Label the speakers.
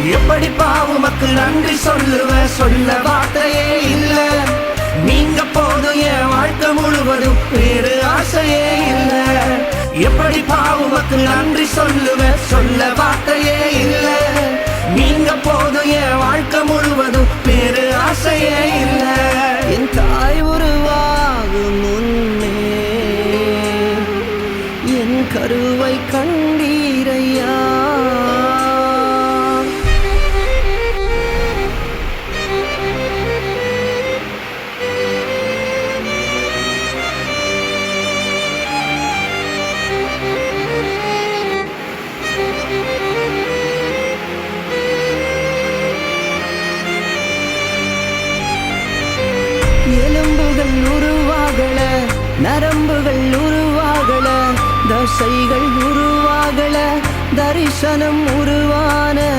Speaker 1: எப்படிப்பா உமக்கு நன்றி சொல்லுவேன், சொல்ல வார்த்தையே இல்ல. நீங்க போதும் என் வாழ்க்கை முழுவதும், வேறு ஆசையே இல்ல. எப்படிப்பா உமக்கு நன்றி சொல்லுவேன், சொல்ல வார்த்தையே இல்ல. நீங்க போதும் என் வாழ்க்கை முழுவதும், வேறு ஆசையே இல்ல.
Speaker 2: என் தாய் உருவாகும் முன்னே என் கருவை கண்டீரையா. எலும்புகள் உருவாகல, நரம்புகள் உருவாகல, தசைகள் உருவாகல, தரிசனம் உருவான